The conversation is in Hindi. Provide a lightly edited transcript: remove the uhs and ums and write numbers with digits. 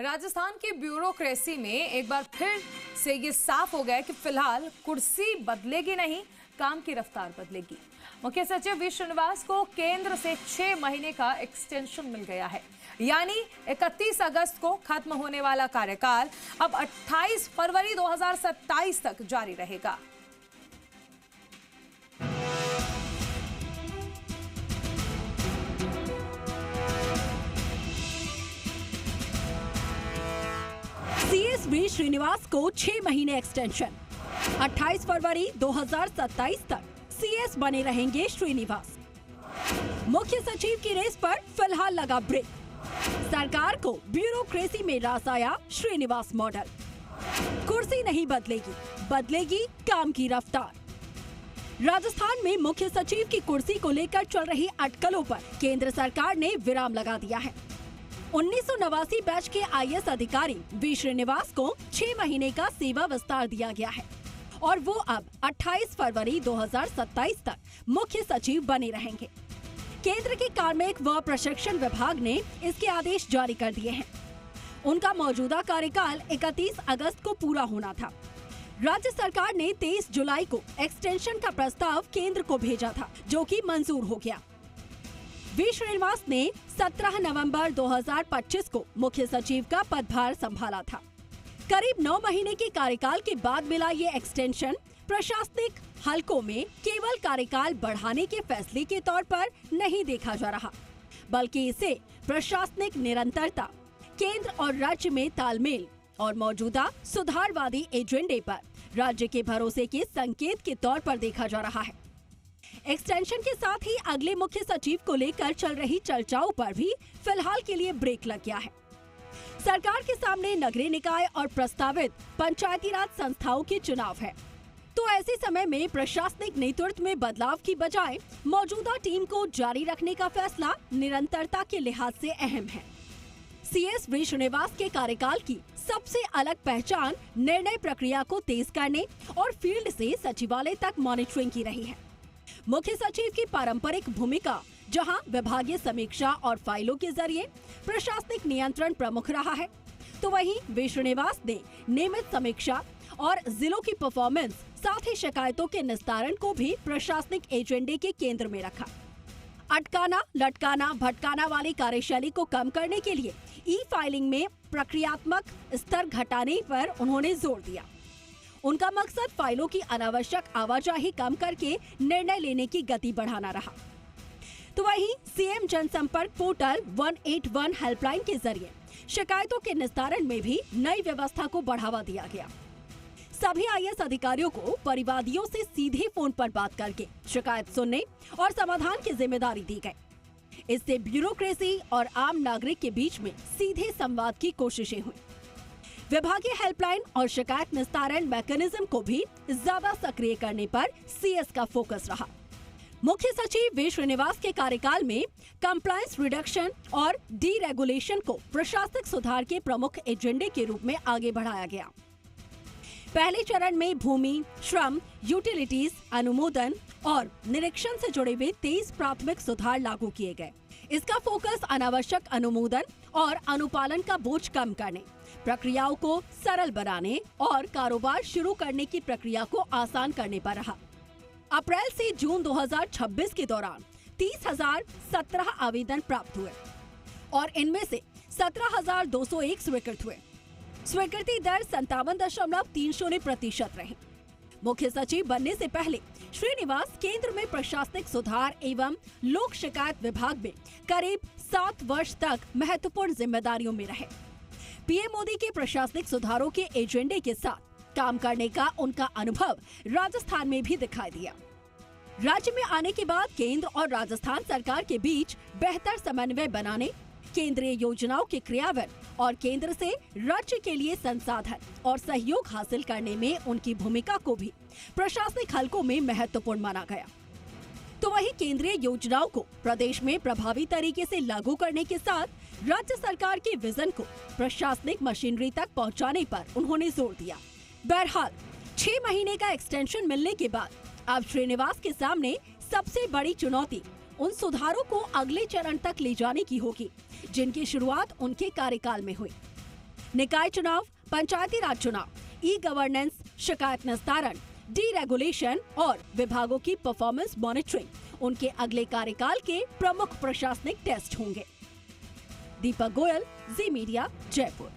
राजस्थान की ब्यूरोक्रेसी में एक बार फिर से ये साफ हो गया है कि फिलहाल कुर्सी बदलेगी नहीं, काम की रफ्तार बदलेगी। मुख्य सचिव वी श्रीनिवास को केंद्र से 6 महीने का एक्सटेंशन मिल गया है, यानी 31 अगस्त को खत्म होने वाला कार्यकाल अब 28 फरवरी 2027 तक जारी रहेगा। सीएस वी श्रीनिवास को 6 महीने एक्सटेंशन। 28 फरवरी 2027 तक सीएस बने रहेंगे श्रीनिवास। मुख्य सचिव की रेस पर फिलहाल लगा ब्रेक। सरकार को ब्यूरोक्रेसी में रास आया श्रीनिवास मॉडल। कुर्सी नहीं बदलेगी, बदलेगी काम की रफ्तार। राजस्थान में मुख्य सचिव की कुर्सी को लेकर चल रही अटकलों पर केंद्र सरकार ने विराम लगा दिया है। 1989 बैच के आईएएस अधिकारी वी श्रीनिवास को 6 महीने का सेवा विस्तार दिया गया है और वो अब 28 फरवरी 2027 तक मुख्य सचिव बने रहेंगे। केंद्र के कार्मिक व प्रशिक्षण विभाग ने इसके आदेश जारी कर दिए हैं। उनका मौजूदा कार्यकाल 31 अगस्त को पूरा होना था। राज्य सरकार ने 23 जुलाई को एक्सटेंशन का प्रस्ताव केंद्र को भेजा था, जो कि मंजूर हो गया। वी श्रीनिवास ने 17 नवंबर 2025 को मुख्य सचिव का पदभार संभाला था। करीब 9 महीने के कार्यकाल के बाद मिला ये एक्सटेंशन प्रशासनिक हलकों में केवल कार्यकाल बढ़ाने के फैसले के तौर पर नहीं देखा जा रहा, बल्कि इसे प्रशासनिक निरंतरता, केंद्र और राज्य में तालमेल और मौजूदा सुधारवादी एजेंडे पर राज्य के भरोसे के संकेत के तौर पर देखा जा रहा है। एक्सटेंशन के साथ ही अगले मुख्य सचिव को लेकर चल रही चर्चाओं पर भी फिलहाल के लिए ब्रेक लग गया है। सरकार के सामने नगरीय निकाय और प्रस्तावित पंचायती राज संस्थाओं के चुनाव है, तो ऐसे समय में प्रशासनिक नेतृत्व में बदलाव की बजाय मौजूदा टीम को जारी रखने का फैसला निरंतरता के लिहाज से अहम है। सीएस वी श्रीनिवास के कार्यकाल की सबसे अलग पहचान निर्णय प्रक्रिया को तेज करने और फील्ड से सचिवालय तक मॉनिटरिंग की रही है। मुख्य सचिव की पारंपरिक भूमिका, जहां विभागीय समीक्षा और फाइलों के जरिए प्रशासनिक नियंत्रण प्रमुख रहा है, तो वहीं वी श्रीनिवास ने नियमित समीक्षा और जिलों की परफॉर्मेंस, साथ ही शिकायतों के निस्तारण को भी प्रशासनिक एजेंडे के केंद्र में रखा। अटकाना, लटकाना, भटकाना वाली कार्यशैली को कम करने के लिए ई फाइलिंग में प्रक्रियात्मक स्तर घटाने पर उन्होंने जोर दिया। उनका मकसद फाइलों की अनावश्यक आवाजाही कम करके निर्णय लेने की गति बढ़ाना रहा। तो वहीं सीएम जनसंपर्क पोर्टल 181 हेल्पलाइन के जरिए शिकायतों के निस्तारण में भी नई व्यवस्था को बढ़ावा दिया गया। सभी आईएएस अधिकारियों को परिवादियों से सीधे फोन पर बात करके शिकायत सुनने और समाधान की जिम्मेदारी दी गई। इससे ब्यूरोक्रेसी और आम नागरिक के बीच में सीधे संवाद की कोशिशें हुई। विभागीय हेल्पलाइन और शिकायत निस्तारण मैकेनिज्म को भी ज्यादा सक्रिय करने पर सीएस का फोकस रहा। मुख्य सचिव वी श्रीनिवास के कार्यकाल में कंप्लायंस रिडक्शन और डीरेगुलेशन को प्रशासनिक सुधार के प्रमुख एजेंडे के रूप में आगे बढ़ाया गया। पहले चरण में भूमि, श्रम, यूटिलिटीज, अनुमोदन और निरीक्षण से जुड़े हुए 23 प्राथमिक सुधार लागू किए गए। इसका फोकस अनावश्यक अनुमोदन और अनुपालन का बोझ कम करने, प्रक्रियाओं को सरल बनाने और कारोबार शुरू करने की प्रक्रिया को आसान करने पर रहा। अप्रैल से जून 2026 के दौरान 30,017 आवेदन प्राप्त हुए और इनमें से 17,201 स्वीकृत हुए। स्वीकृति दर 57.30% रही। मुख्य सचिव बनने से पहले श्रीनिवास केंद्र में प्रशासनिक सुधार एवं लोक शिकायत विभाग में करीब 7 वर्ष तक महत्वपूर्ण जिम्मेदारियों में रहे। पीएम मोदी के प्रशासनिक सुधारों के एजेंडे के साथ काम करने का उनका अनुभव राजस्थान में भी दिखाई दिया। राज्य में आने के बाद केंद्र और राजस्थान सरकार के बीच बेहतर समन्वय बनाने, केंद्रीय योजनाओं के क्रियान्वयन और केंद्र से राज्य के लिए संसाधन और सहयोग हासिल करने में उनकी भूमिका को भी प्रशासनिक हलकों में महत्वपूर्ण माना गया। तो वहीं केंद्रीय योजनाओं को प्रदेश में प्रभावी तरीके से लागू करने के साथ राज्य सरकार के विजन को प्रशासनिक मशीनरी तक पहुंचाने पर उन्होंने जोर दिया। बहरहाल 6 महीने का एक्सटेंशन मिलने के बाद अब श्रीनिवास के सामने सबसे बड़ी चुनौती उन सुधारों को अगले चरण तक ले जाने की होगी जिनकी शुरुआत उनके कार्यकाल में हुई। निकाय चुनाव, पंचायती राज चुनाव, ई गवर्नेंस, शिकायत निस्तारण, डीरेगुलेशन और विभागों की परफॉर्मेंस मॉनिटरिंग उनके अगले कार्यकाल के प्रमुख प्रशासनिक टेस्ट होंगे। दीपक गोयल, जी मीडिया, जयपुर।